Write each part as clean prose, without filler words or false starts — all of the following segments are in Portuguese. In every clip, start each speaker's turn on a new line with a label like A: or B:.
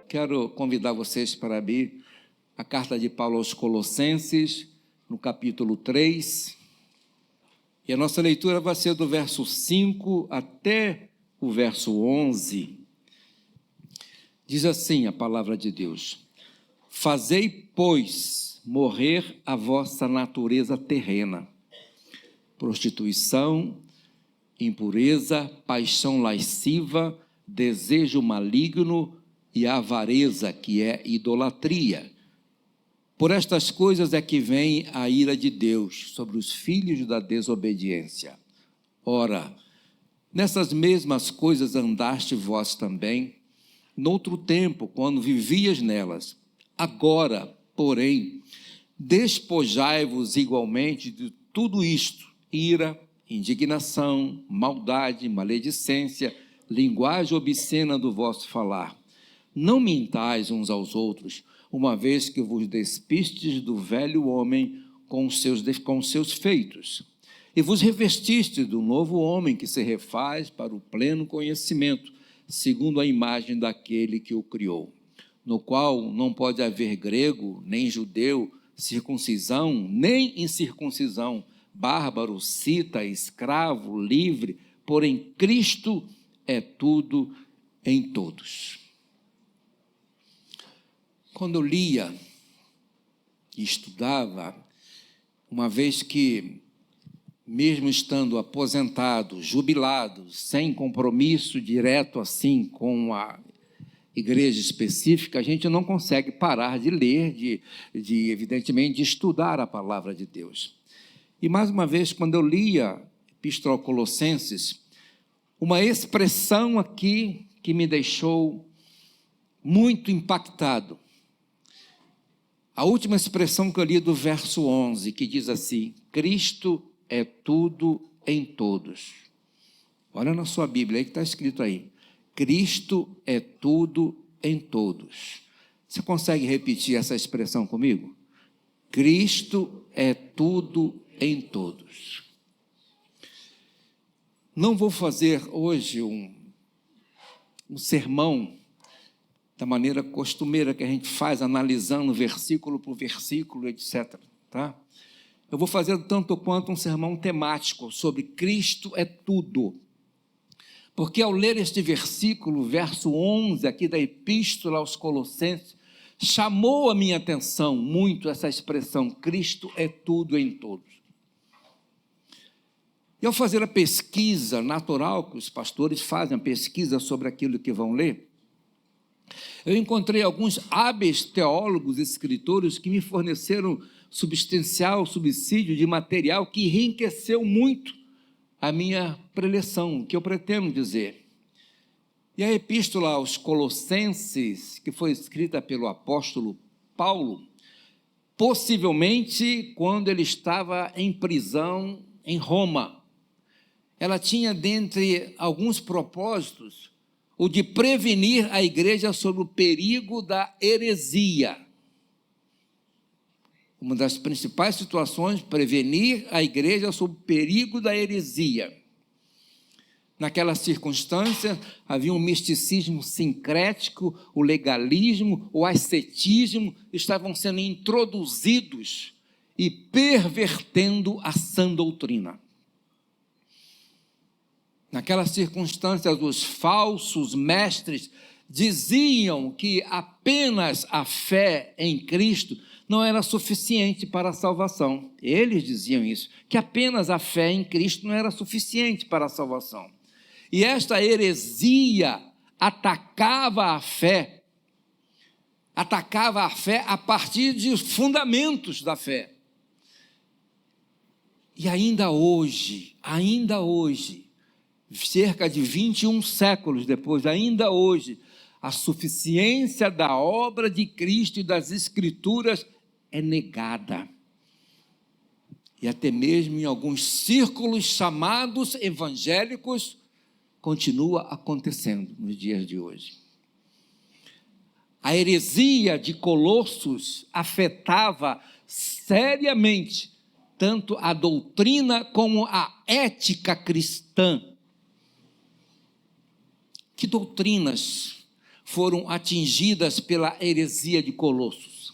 A: quero convidar vocês para abrir a carta de Paulo aos Colossenses, no capítulo 3. E a nossa leitura vai ser do verso 5 até o verso 11. Diz assim a palavra de Deus: Fazei, pois, morrer a vossa natureza terrena, prostituição, impureza, paixão lasciva, desejo maligno e avareza, que é idolatria. Por estas coisas é que vem a ira de Deus sobre os filhos da desobediência. Ora, nessas mesmas coisas andaste vós também, noutro tempo, quando vivias nelas. Agora, porém, despojai-vos igualmente de tudo isto: ira, indignação, maldade, maledicência, linguagem obscena do vosso falar. Não mintais uns aos outros, uma vez que vos despistes do velho homem com os seus feitos, e vos revestistes do novo homem que se refaz para o pleno conhecimento, segundo a imagem daquele que o criou, no qual não pode haver grego, nem judeu, circuncisão, nem incircuncisão, bárbaro, cita, escravo, livre, porém Cristo é tudo em todos. Quando eu lia e estudava, uma vez que, mesmo estando aposentado, jubilado, sem compromisso direto assim com a igreja específica, a gente não consegue parar de ler, evidentemente, de estudar a palavra de Deus. E mais uma vez, quando eu lia a Epístola aos Colossenses, uma expressão aqui que me deixou muito impactado. A última expressão que eu li do verso 11, que diz assim: Cristo é tudo em todos. Olha na sua Bíblia, aí que está escrito aí: Cristo é tudo em todos. Você consegue repetir essa expressão comigo? Cristo é tudo em todos. Não vou fazer hoje um sermão da maneira costumeira que a gente faz, analisando versículo por versículo, etc. Tá? Eu vou fazer tanto quanto um sermão temático sobre Cristo é tudo. Porque ao ler este versículo, verso 11 aqui da Epístola aos Colossenses, chamou a minha atenção muito essa expressão: Cristo é tudo em todos. E ao fazer a pesquisa natural que os pastores fazem, a pesquisa sobre aquilo que vão ler, eu encontrei alguns hábeis teólogos e escritores que me forneceram substancial subsídio de material que enriqueceu muito a minha preleção, o que eu pretendo dizer. E a Epístola aos Colossenses, que foi escrita pelo apóstolo Paulo, possivelmente quando ele estava em prisão em Roma, ela tinha dentre alguns propósitos o de prevenir a igreja sobre o perigo da heresia. Uma das principais situações, prevenir a igreja sobre o perigo da heresia. Naquela circunstância, havia um misticismo sincrético, o legalismo, o ascetismo estavam sendo introduzidos e pervertendo a sã doutrina. Naquelas circunstâncias, os falsos mestres diziam que apenas a fé em Cristo não era suficiente para a salvação. Eles diziam isso, que apenas a fé em Cristo não era suficiente para a salvação. E esta heresia atacava a fé a partir de fundamentos da fé. E ainda hoje, cerca de 21 séculos depois, ainda hoje, a suficiência da obra de Cristo e das Escrituras é negada. E até mesmo em alguns círculos chamados evangélicos, continua acontecendo nos dias de hoje. A heresia de Colossos afetava seriamente tanto a doutrina como a ética cristã. Que doutrinas foram atingidas pela heresia de Colossos.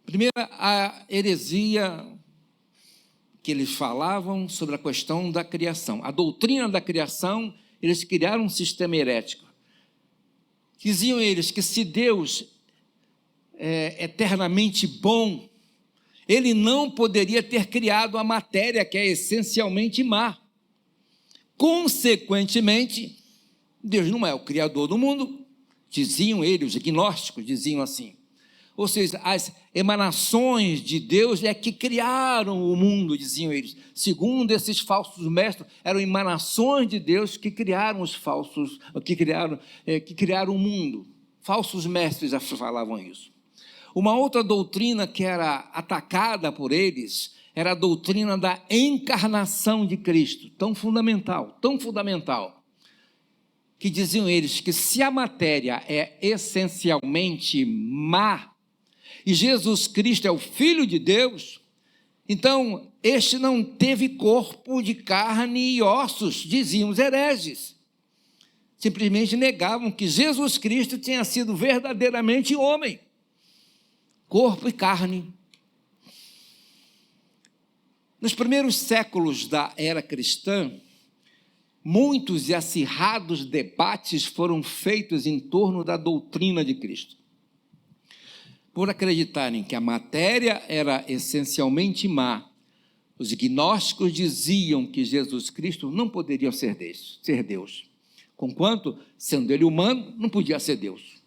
A: Primeiro, a heresia que eles falavam sobre a questão da criação. A doutrina da criação, eles criaram um sistema herético. Diziam eles que se Deus é eternamente bom, ele não poderia ter criado a matéria, que é essencialmente má. Consequentemente, Deus não é o criador do mundo, diziam eles, os gnósticos diziam assim. Ou seja, as emanações de Deus é que criaram o mundo, diziam eles. Segundo esses falsos mestres, eram emanações de Deus que criaram os falsos, que criaram o mundo. Falsos mestres já falavam isso. Uma outra doutrina que era atacada por eles era a doutrina da encarnação de Cristo, tão fundamental, que diziam eles que se a matéria é essencialmente má, e Jesus Cristo é o Filho de Deus, então este não teve corpo de carne e ossos, diziam os hereges. Simplesmente negavam que Jesus Cristo tinha sido verdadeiramente homem, corpo e carne. Nos primeiros séculos da era cristã, muitos e acirrados debates foram feitos em torno da doutrina de Cristo. Por acreditarem que a matéria era essencialmente má, os gnósticos diziam que Jesus Cristo não poderia ser Deus, conquanto, sendo ele humano, não podia ser Deus.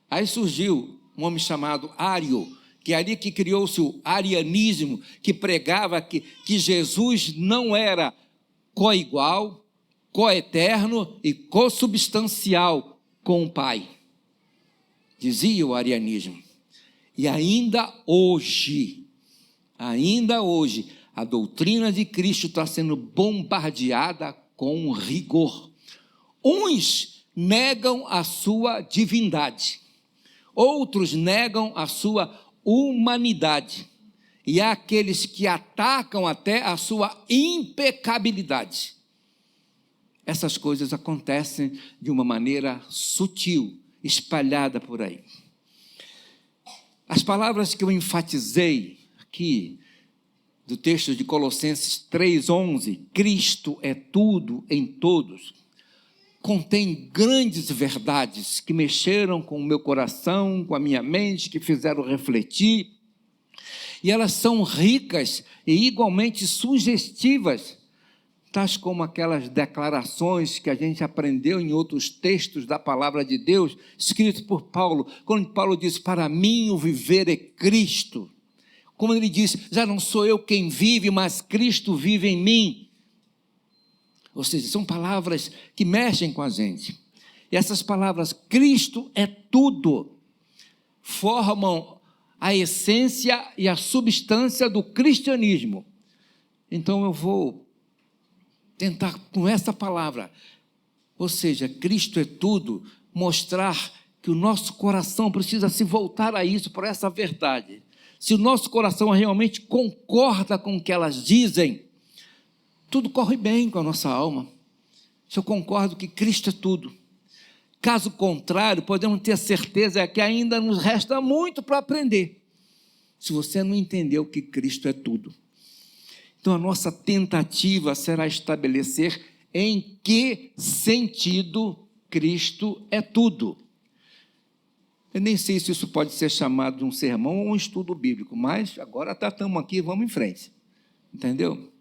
A: Aí surgiu um homem chamado Ário, que é ali que criou-se o arianismo, que pregava que Jesus não era coigual, coeterno e consubstancial com o Pai. Dizia o arianismo. E ainda hoje, a doutrina de Cristo está sendo bombardeada com rigor. Uns negam a sua divindade, outros negam a sua humanidade, e há aqueles que atacam até a sua impecabilidade. Essas coisas acontecem de uma maneira sutil, espalhada por aí. As palavras que eu enfatizei aqui, do texto de Colossenses 3,11, Cristo é tudo em todos, contém grandes verdades que mexeram com o meu coração, com a minha mente, que fizeram refletir, e elas são ricas e igualmente sugestivas, tais como aquelas declarações que a gente aprendeu em outros textos da palavra de Deus, escritos por Paulo, quando Paulo diz, para mim o viver é Cristo, como ele diz, já não sou eu quem vive, mas Cristo vive em mim. Ou seja, são palavras que mexem com a gente, e essas palavras, Cristo é tudo, formam a essência e a substância do cristianismo. Então eu vou tentar com essa palavra, ou seja, Cristo é tudo, mostrar que o nosso coração precisa se voltar a isso, por essa verdade. Se o nosso coração realmente concorda com o que elas dizem, tudo corre bem com a nossa alma. Se eu concordo que Cristo é tudo. Caso contrário, podemos ter certeza que ainda nos resta muito para aprender, se você não entendeu que Cristo é tudo. Então, a nossa tentativa será estabelecer em que sentido Cristo é tudo. Eu nem sei se isso pode ser chamado de um sermão ou um estudo bíblico, mas agora estamos aqui, vamos em frente. Entendeu?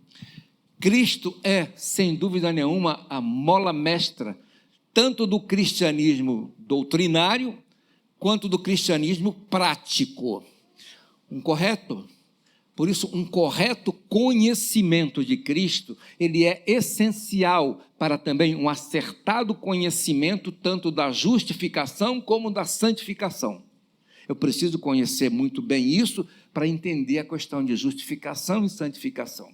A: Cristo é, sem dúvida nenhuma, a mola mestra, tanto do cristianismo doutrinário, quanto do cristianismo prático. Por isso, um correto conhecimento de Cristo, ele é essencial para também um acertado conhecimento tanto da justificação como da santificação. Eu preciso conhecer muito bem isso para entender a questão de justificação e santificação.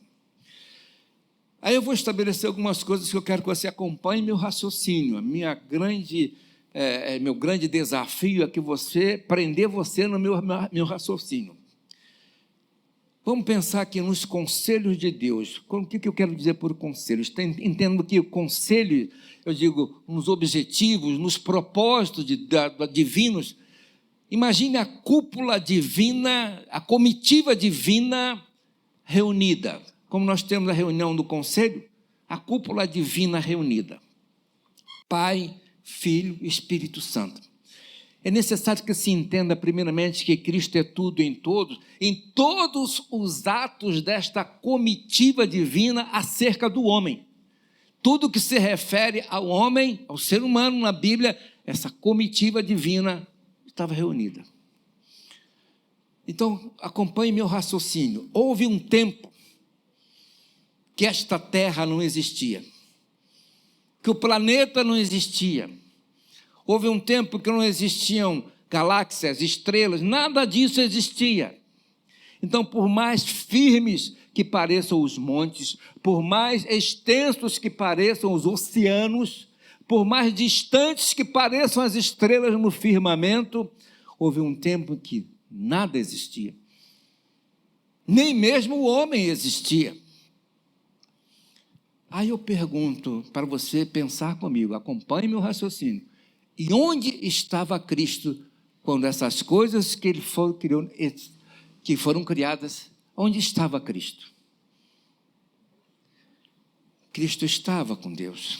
A: Aí eu vou estabelecer algumas coisas que eu quero que você acompanhe meu raciocínio. Meu grande desafio é que prender você no meu raciocínio. Vamos pensar aqui nos conselhos de Deus. O que eu quero dizer por conselhos? Entendo que o conselho, eu digo, nos objetivos, nos propósitos divinos. Imagine a cúpula divina, a comitiva divina reunida. Como nós temos a reunião do conselho, a cúpula divina reunida. Pai, Filho e Espírito Santo. É necessário que se entenda primeiramente que Cristo é tudo em todos os atos desta comitiva divina acerca do homem. Tudo que se refere ao homem, ao ser humano na Bíblia, essa comitiva divina estava reunida. Então, acompanhe meu raciocínio. Houve um tempo que esta terra não existia, que o planeta não existia. Houve um tempo que não existiam galáxias, estrelas, nada disso existia. Então, por mais firmes que pareçam os montes, por mais extensos que pareçam os oceanos, por mais distantes que pareçam as estrelas no firmamento, houve um tempo que nada existia. Nem mesmo o homem existia. Aí eu pergunto para você pensar comigo, acompanhe meu raciocínio. E onde estava Cristo quando essas coisas que ele criou, que foram criadas, onde estava Cristo? Cristo estava com Deus.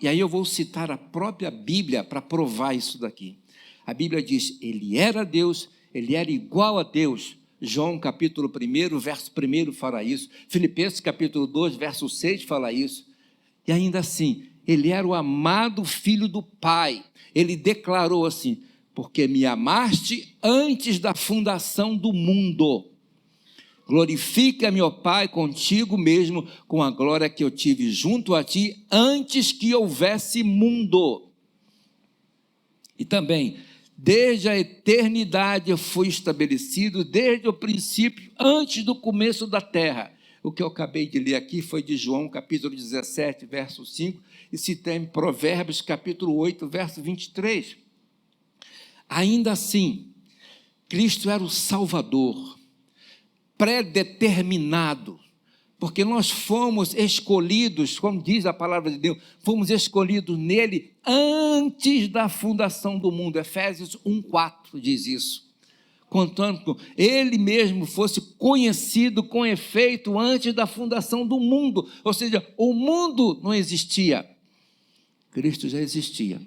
A: E aí eu vou citar a própria Bíblia para provar isso daqui. A Bíblia diz, ele era Deus, ele era igual a Deus. João capítulo 1, verso 1 fala isso. Filipenses capítulo 2, verso 6 fala isso. E ainda assim, ele era o amado Filho do Pai. Ele declarou assim, porque me amaste antes da fundação do mundo. Glorifica, meu Pai, contigo mesmo, com a glória que eu tive junto a ti, antes que houvesse mundo. E também, desde a eternidade eu fui estabelecido, desde o princípio, antes do começo da terra. O que eu acabei de ler aqui foi de João, capítulo 17, verso 5, e citei em Provérbios, capítulo 8, verso 23. Ainda assim, Cristo era o Salvador, predeterminado, porque nós fomos escolhidos, como diz a palavra de Deus, fomos escolhidos nele antes da fundação do mundo. Efésios 1,4 diz isso. Contanto, ele mesmo fosse conhecido com efeito antes da fundação do mundo, ou seja, o mundo não existia, Cristo já existia.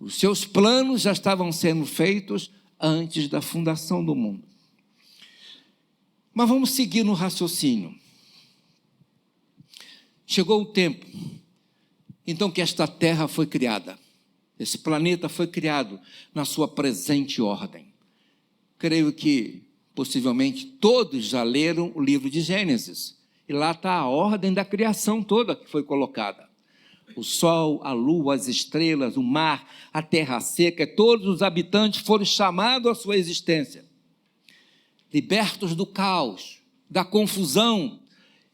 A: Os seus planos já estavam sendo feitos antes da fundação do mundo. Mas vamos seguir no raciocínio. Chegou o tempo, então, que esta terra foi criada, esse planeta foi criado na sua presente ordem. Creio que, possivelmente, todos já leram o livro de Gênesis. E lá está a ordem da criação toda que foi colocada. O sol, a lua, as estrelas, o mar, a terra seca, todos os habitantes foram chamados à sua existência. Libertos do caos, da confusão.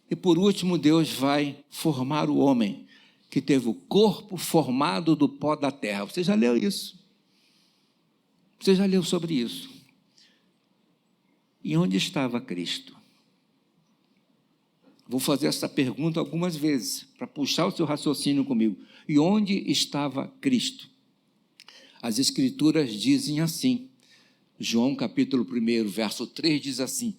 A: E, por último, Deus vai formar o homem, que teve o corpo formado do pó da terra. Você já leu isso? Você já leu sobre isso? E onde estava Cristo? Vou fazer essa pergunta algumas vezes, para puxar o seu raciocínio comigo. E onde estava Cristo? As Escrituras dizem assim, João capítulo 1, verso 3 diz assim,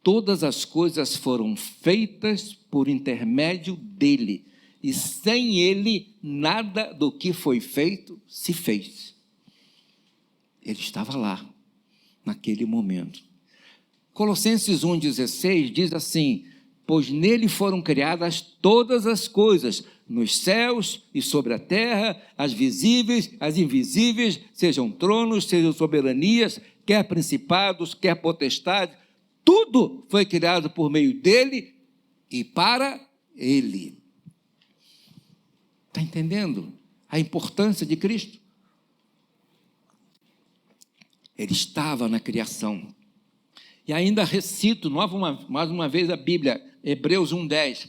A: todas as coisas foram feitas por intermédio dele, e sem ele nada do que foi feito se fez. Ele estava lá, naquele momento. Colossenses 1,16 diz assim, pois nele foram criadas todas as coisas, nos céus e sobre a terra, as visíveis, as invisíveis, sejam tronos, sejam soberanias, quer principados, quer potestades, tudo foi criado por meio dele e para ele. Está entendendo a importância de Cristo? Ele estava na criação. E ainda recito mais uma vez a Bíblia, Hebreus 1,10.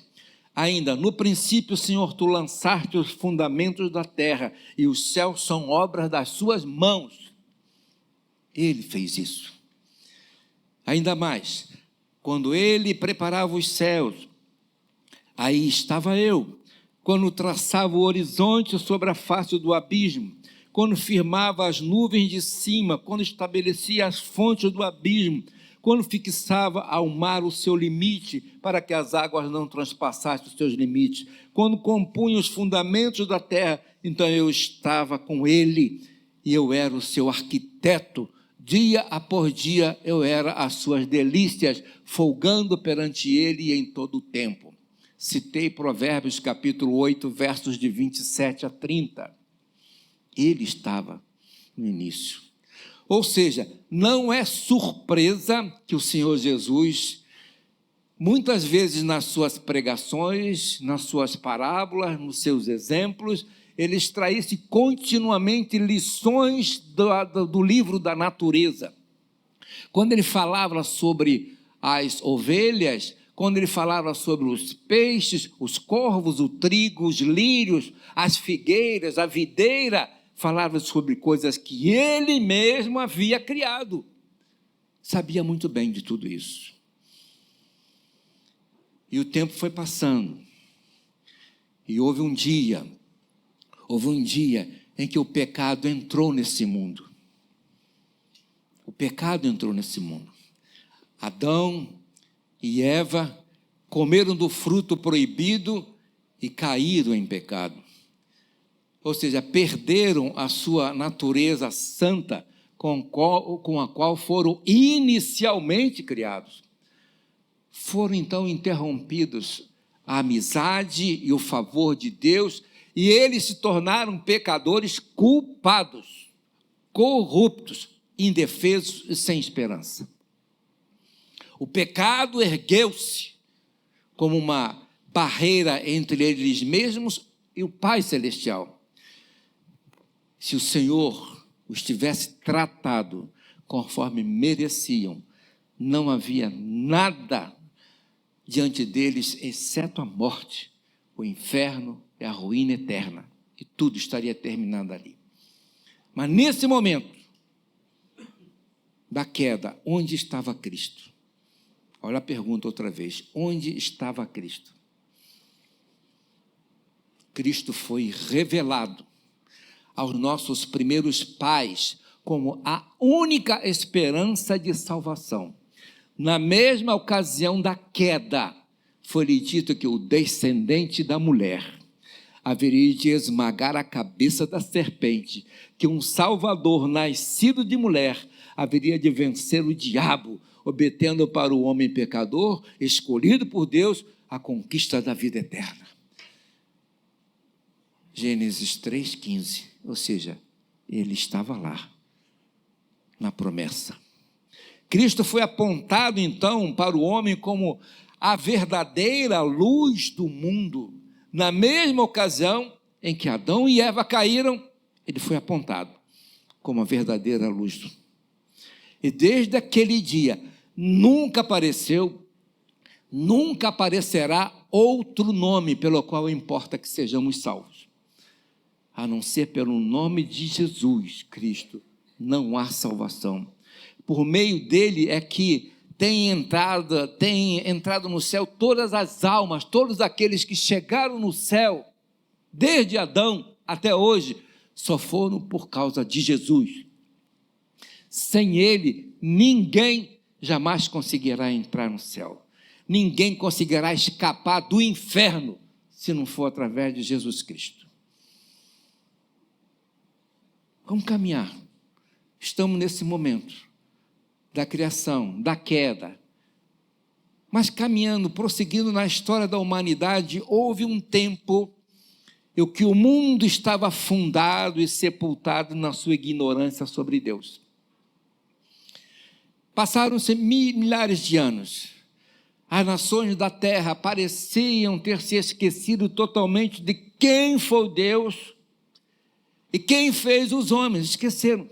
A: Ainda, no princípio, Senhor, tu lançaste os fundamentos da terra, e os céus são obras das suas mãos. Ele fez isso. Ainda mais, Quando ele preparava os céus, aí estava eu. Quando traçava o horizonte sobre a face do abismo, quando firmava as nuvens de cima, quando estabelecia as fontes do abismo, quando fixava ao mar o seu limite, para que as águas não transpassassem os seus limites, quando compunha os fundamentos da terra, então eu estava com ele, e eu era o seu arquiteto. Dia após dia eu era as suas delícias, folgando perante ele em todo o tempo. Citei Provérbios capítulo 8, versos de 27 a 30. Ele estava no início. Ou seja, não é surpresa que o Senhor Jesus, muitas vezes nas suas pregações, nas suas parábolas, nos seus exemplos, ele extraísse continuamente lições do livro da natureza. Quando ele falava sobre as ovelhas, quando ele falava sobre os peixes, os corvos, o trigo, os lírios, as figueiras, a videira, falava sobre coisas que ele mesmo havia criado. Sabia muito bem de tudo isso. E o tempo foi passando. E houve um dia em que o pecado entrou nesse mundo. O pecado entrou nesse mundo. Adão e Eva comeram do fruto proibido e caíram em pecado. Ou seja, perderam a sua natureza santa com a qual foram inicialmente criados. Foram então interrompidos a amizade e o favor de Deus, e eles se tornaram pecadores culpados, corruptos, indefesos e sem esperança. O pecado ergueu-se como uma barreira entre eles mesmos e o Pai Celestial. Se o Senhor os tivesse tratado conforme mereciam, não havia nada diante deles, exceto a morte, o inferno e a ruína eterna, e tudo estaria terminado ali. Mas nesse momento da queda, onde estava Cristo? Olha a pergunta outra vez, onde estava Cristo? Cristo foi revelado aos nossos primeiros pais como a única esperança de salvação. Na mesma ocasião da queda, foi-lhe dito que o descendente da mulher haveria de esmagar a cabeça da serpente, que um Salvador nascido de mulher haveria de vencer o diabo, obtendo para o homem pecador, escolhido por Deus, a conquista da vida eterna. Gênesis 3,15, ou seja, ele estava lá, na promessa. Cristo foi apontado então para o homem como a verdadeira luz do mundo. Na mesma ocasião em que Adão e Eva caíram, ele foi apontado como a verdadeira luz do mundo. E desde aquele dia, nunca apareceu, nunca aparecerá outro nome pelo qual importa que sejamos salvos, a não ser pelo nome de Jesus Cristo, não há salvação. Por meio dele é que tem entrado no céu todas as almas, todos aqueles que chegaram no céu, desde Adão até hoje, só foram por causa de Jesus. Sem ele, ninguém jamais conseguirá entrar no céu. Ninguém conseguirá escapar do inferno, se não for através de Jesus Cristo. Vamos caminhar. Estamos nesse momento da criação, da queda. Mas caminhando, prosseguindo na história da humanidade, houve um tempo em que o mundo estava afundado e sepultado na sua ignorância sobre Deus. Passaram-se milhares de anos. As nações da terra pareciam ter se esquecido totalmente de quem foi Deus e quem fez os homens. Esqueceram.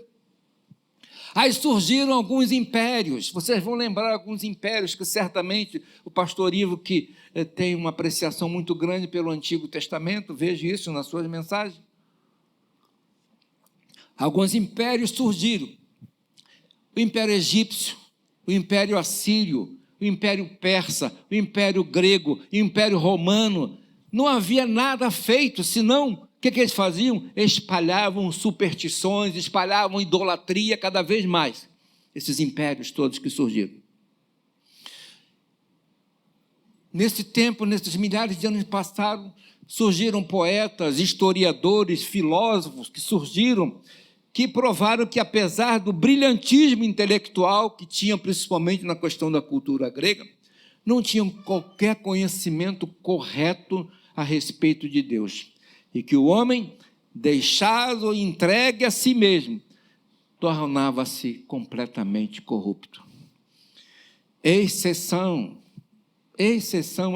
A: Aí surgiram alguns impérios. Vocês vão lembrar alguns impérios que certamente o pastor Ivo, que tem uma apreciação muito grande pelo Antigo Testamento, veja isso nas suas mensagens. Alguns impérios surgiram. O Império Egípcio, o Império Assírio, o Império Persa, o Império Grego, o Império Romano. Não havia nada feito, senão, o que eles faziam? Espalhavam superstições, espalhavam idolatria cada vez mais. Esses impérios todos que surgiram. Nesse tempo, nesses milhares de anos que passaram, surgiram poetas, historiadores, filósofos que surgiram, que provaram que, apesar do brilhantismo intelectual que tinham, principalmente na questão da cultura grega, não tinham qualquer conhecimento correto a respeito de Deus. E que o homem, deixado e entregue a si mesmo, tornava-se completamente corrupto. Exceção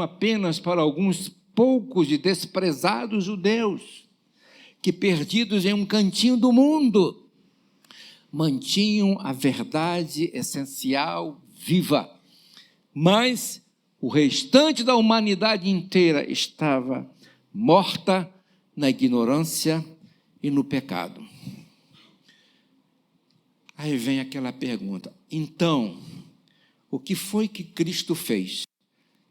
A: apenas para alguns poucos e desprezados judeus, que perdidos em um cantinho do mundo, mantinham a verdade essencial viva, mas o restante da humanidade inteira estava morta na ignorância e no pecado. Aí vem aquela pergunta, então, o que foi que Cristo fez?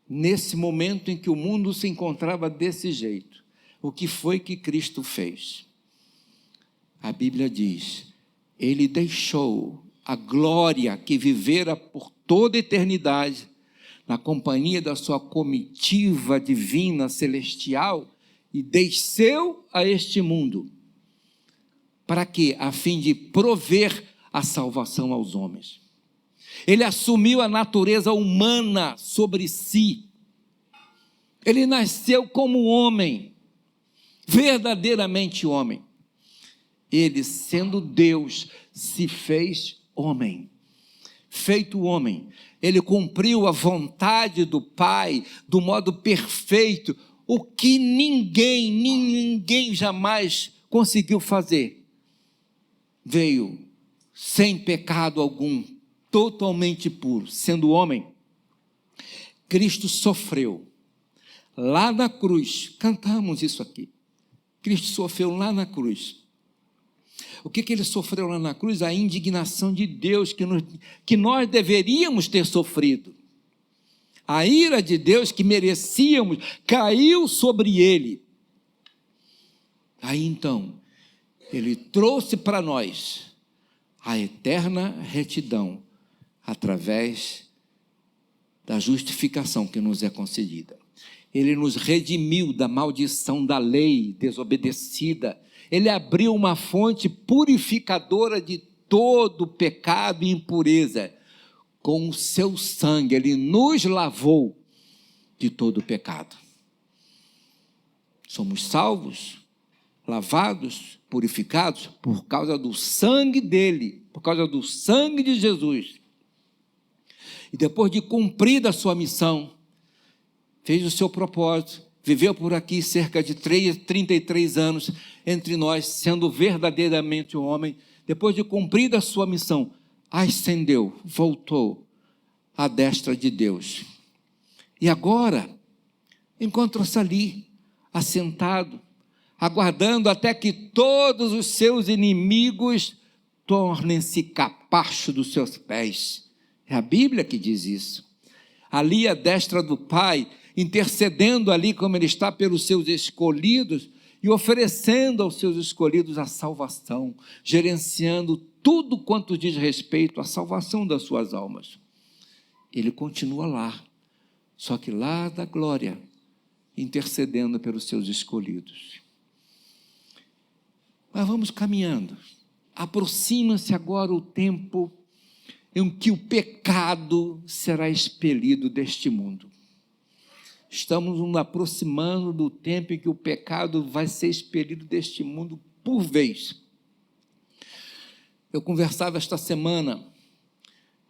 A: Nesse momento em que o mundo se encontrava desse jeito, o que foi que Cristo fez? A Bíblia diz, ele deixou a glória que vivera por toda a eternidade, na companhia da sua comitiva divina celestial, e desceu a este mundo. Para quê? A fim de prover a salvação aos homens. Ele assumiu a natureza humana sobre si. Ele nasceu como homem, verdadeiramente homem. Ele, sendo Deus, se fez homem. Feito homem, ele cumpriu a vontade do Pai do modo perfeito, o que ninguém jamais conseguiu fazer. Veio sem pecado algum, totalmente puro, sendo homem. Cristo sofreu lá na cruz, cantamos isso aqui. Cristo sofreu lá na cruz. O que ele sofreu lá na cruz? A indignação de Deus que nós deveríamos ter sofrido. A ira de Deus que merecíamos caiu sobre ele. Aí então, ele trouxe para nós a eterna retidão através da justificação que nos é concedida. Ele nos redimiu da maldição da lei desobedecida. Ele abriu uma fonte purificadora de todo pecado e impureza. Com o seu sangue, ele nos lavou de todo pecado. Somos salvos, lavados, purificados por causa do sangue dele, por causa do sangue de Jesus. E depois de cumprida a sua missão, fez o seu propósito, viveu por aqui cerca de 33 anos entre nós, sendo verdadeiramente um homem. Depois de cumprida a sua missão, ascendeu, voltou à destra de Deus. E agora, encontra-se ali, assentado, aguardando até que todos os seus inimigos tornem-se capacho dos seus pés. É a Bíblia que diz isso. Ali à destra do Pai, intercedendo ali como ele está pelos seus escolhidos e oferecendo aos seus escolhidos a salvação, gerenciando tudo quanto diz respeito à salvação das suas almas. Ele continua lá, só que lá da glória, intercedendo pelos seus escolhidos. Mas vamos caminhando. Aproxima-se agora o tempo em que o pecado será expelido deste mundo. Estamos nos aproximando do tempo em que o pecado vai ser expelido deste mundo por vez. Eu conversava esta semana,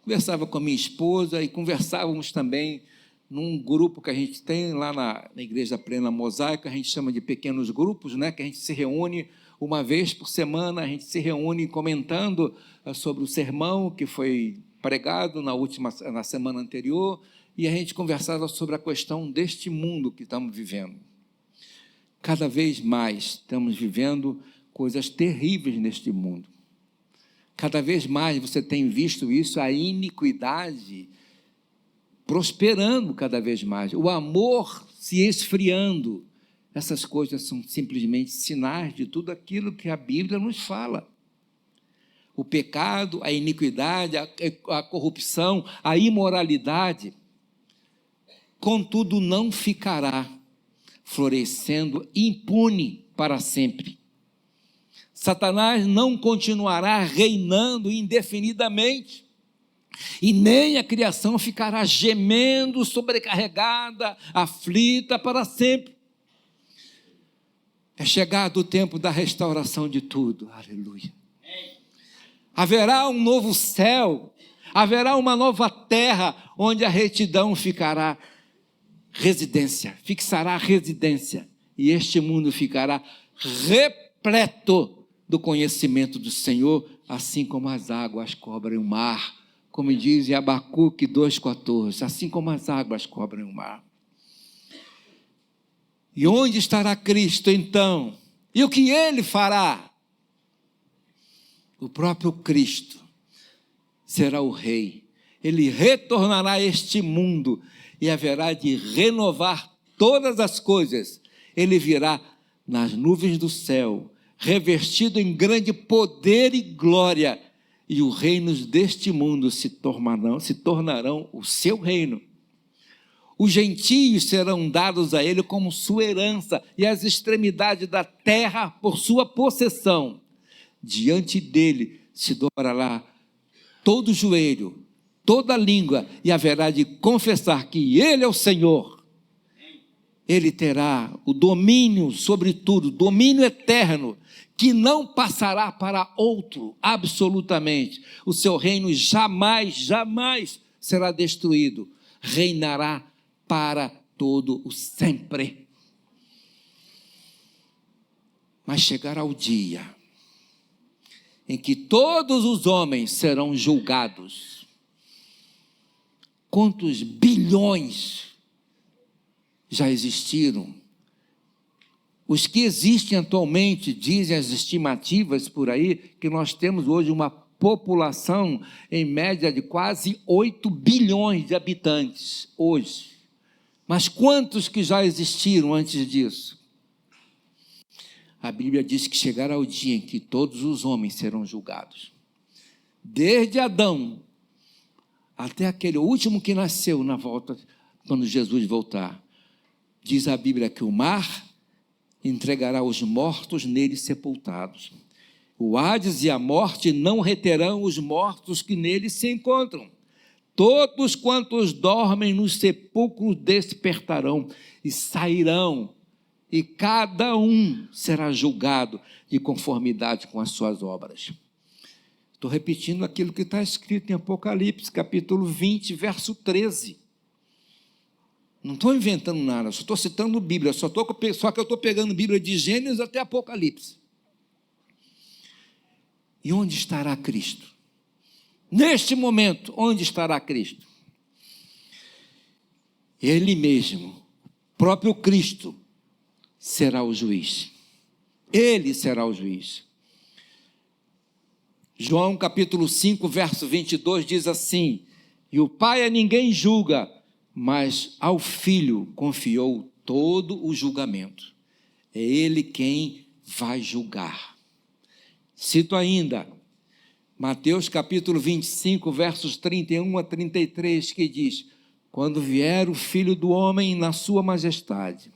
A: conversava com a minha esposa e conversávamos também num grupo que a gente tem lá na Igreja Plena Mosaica, a gente chama de pequenos grupos, né? Que a gente se reúne uma vez por semana, a gente se reúne comentando sobre o sermão que foi pregado na semana anterior, e a gente conversava sobre a questão deste mundo que estamos vivendo. Cada vez mais estamos vivendo coisas terríveis neste mundo. Cada vez mais você tem visto isso, a iniquidade prosperando cada vez mais, o amor se esfriando. Essas coisas são simplesmente sinais de tudo aquilo que a Bíblia nos fala. O pecado, a iniquidade, a corrupção, a imoralidade, contudo, não ficará florescendo impune para sempre. Satanás não continuará reinando indefinidamente, e nem a criação ficará gemendo, sobrecarregada, aflita para sempre. É chegado o tempo da restauração de tudo. Aleluia. Haverá um novo céu, haverá uma nova terra, onde a retidão ficará residência, fixará residência, e este mundo ficará repleto do conhecimento do Senhor, assim como as águas cobrem o mar, como diz em Abacuque 2,14, assim como as águas cobrem o mar. E onde estará Cristo então? E o que Ele fará? O próprio Cristo será o Rei. Ele retornará a este mundo e haverá de renovar todas as coisas. Ele virá nas nuvens do céu, revestido em grande poder e glória, e os reinos deste mundo se tornarão o seu reino. Os gentios serão dados a ele como sua herança, e as extremidades da terra por sua possessão. Diante dele se dobrará todo joelho, toda língua, e haverá de confessar que ele é o Senhor. Ele terá o domínio sobre tudo, domínio eterno, que não passará para outro, absolutamente. O seu reino jamais, jamais será destruído. Reinará para todo o sempre. Mas chegará o dia em que todos os homens serão julgados. Quantos bilhões já existiram? Os que existem atualmente, dizem as estimativas por aí, que nós temos hoje uma população em média de quase 8 bilhões de habitantes hoje. Mas quantos que já existiram antes disso? A Bíblia diz que chegará o dia em que todos os homens serão julgados. Desde Adão até aquele último que nasceu na volta, quando Jesus voltar. Diz a Bíblia que o mar entregará os mortos nele sepultados. O Hades e a morte não reterão os mortos que nele se encontram. Todos quantos dormem nos sepulcros despertarão e sairão, e cada um será julgado de conformidade com as suas obras. Estou repetindo aquilo que está escrito em Apocalipse, capítulo 20, verso 13. Não estou inventando nada, só estou citando Bíblia, só que eu estou pegando Bíblia de Gênesis até Apocalipse. E onde estará Cristo? Neste momento, onde estará Cristo? Ele mesmo, o próprio Cristo, será o juiz. Ele será o juiz. João capítulo 5, verso 22 diz assim: e o Pai a ninguém julga, mas ao Filho confiou todo o julgamento. É Ele quem vai julgar. Cito ainda Mateus capítulo 25, versos 31 a 33, que diz: quando vier o Filho do Homem na sua majestade,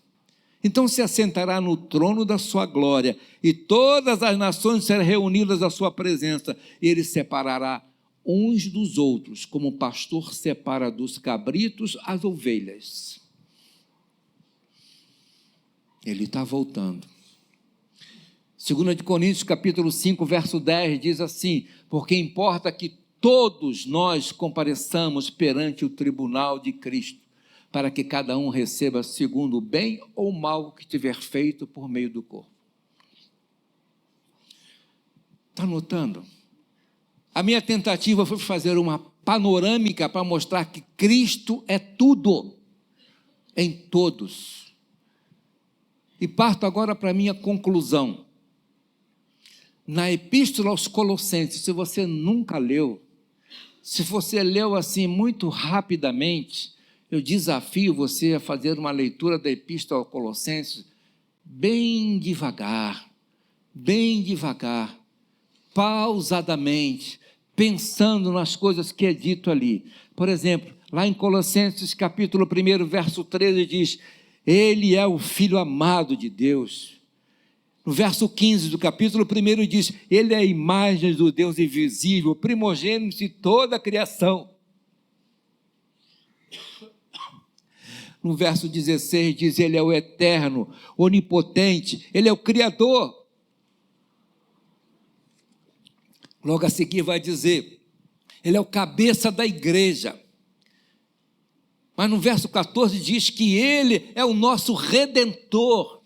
A: então se assentará no trono da sua glória, e todas as nações serão reunidas à sua presença, e ele separará uns dos outros, como o pastor separa dos cabritos as ovelhas. Ele está voltando. 2 Coríntios capítulo 5, verso 10 diz assim: porque importa que todos nós compareçamos perante o tribunal de Cristo, para que cada um receba segundo o bem ou mal que tiver feito por meio do corpo. Está notando? A minha tentativa foi fazer uma panorâmica para mostrar que Cristo é tudo, em todos. E parto agora para a minha conclusão. Na Epístola aos Colossenses, se você nunca leu, se você leu assim muito rapidamente, Eu desafio você a fazer uma leitura da Epístola aos Colossenses bem devagar, pausadamente, pensando nas coisas que é dito ali. Por exemplo, lá em Colossenses capítulo 1, verso 13 diz: Ele é o Filho amado de Deus. No verso 15 do capítulo 1 diz: Ele é a imagem do Deus invisível, primogênito de toda a criação. No verso 16 diz: Ele é o eterno, onipotente, Ele é o Criador. Logo a seguir vai dizer: Ele é o cabeça da igreja. Mas no verso 14 diz que Ele é o nosso Redentor.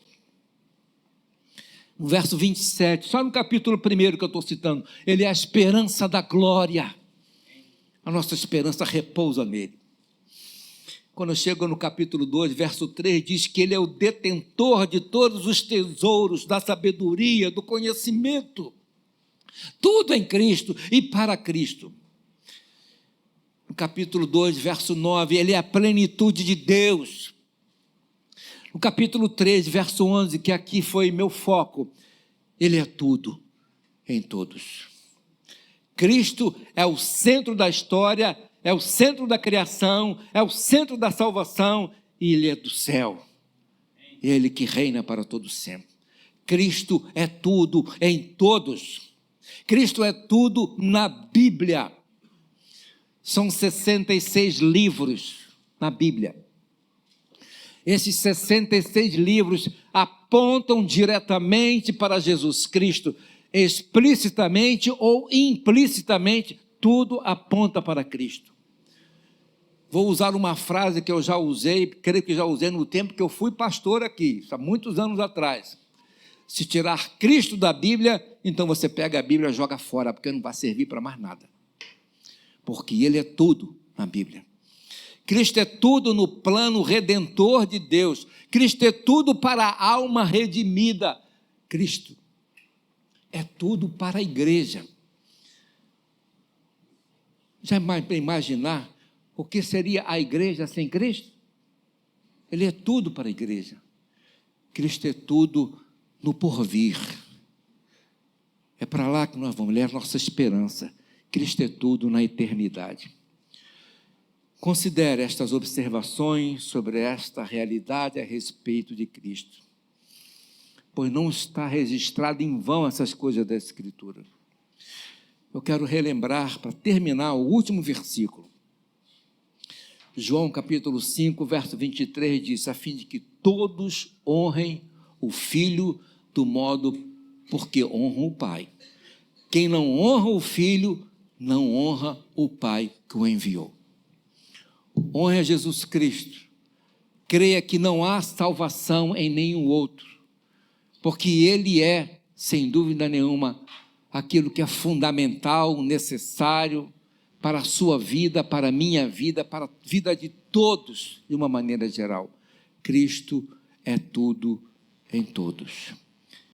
A: No verso 27, só no capítulo 1 que eu estou citando, Ele é a esperança da glória. A nossa esperança repousa nele. Quando eu chego no capítulo 2, verso 3, diz que Ele é o detentor de todos os tesouros, da sabedoria, do conhecimento. Tudo em Cristo e para Cristo. No capítulo 2, verso 9, Ele é a plenitude de Deus. No capítulo 3, verso 11, que aqui foi meu foco, Ele é tudo em todos. Cristo é o centro da história, é o centro da criação, é o centro da salvação, e Ele é do céu. Ele que reina para todo sempre. Cristo é tudo em todos. Cristo é tudo na Bíblia. São 66 livros na Bíblia. Esses 66 livros apontam diretamente para Jesus Cristo, explicitamente ou implicitamente, tudo aponta para Cristo. Vou usar uma frase que eu já usei, creio que já usei no tempo que eu fui pastor aqui, há muitos anos atrás. Se tirar Cristo da Bíblia, então você pega a Bíblia e joga fora, porque não vai servir para mais nada. Porque Ele é tudo na Bíblia. Cristo é tudo no plano redentor de Deus. Cristo é tudo para a alma redimida. Cristo é tudo para a igreja. Já imaginar o que seria a igreja sem Cristo? Ele é tudo para a igreja. Cristo é tudo no porvir. É para lá que nós vamos, Ele é a nossa esperança. Cristo é tudo na eternidade. Considere estas observações sobre esta realidade a respeito de Cristo, pois não está registrado em vão essas coisas da Escritura. Eu quero relembrar, para terminar, o último versículo. João capítulo 5, verso 23 diz: a fim de que todos honrem o Filho do modo porque honram o Pai. Quem não honra o Filho, não honra o Pai que o enviou. Honre a Jesus Cristo. Creia que não há salvação em nenhum outro, porque Ele é, sem dúvida nenhuma, aquilo que é fundamental, necessário para a sua vida, para a minha vida, para a vida de todos, de uma maneira geral. Cristo é tudo em todos.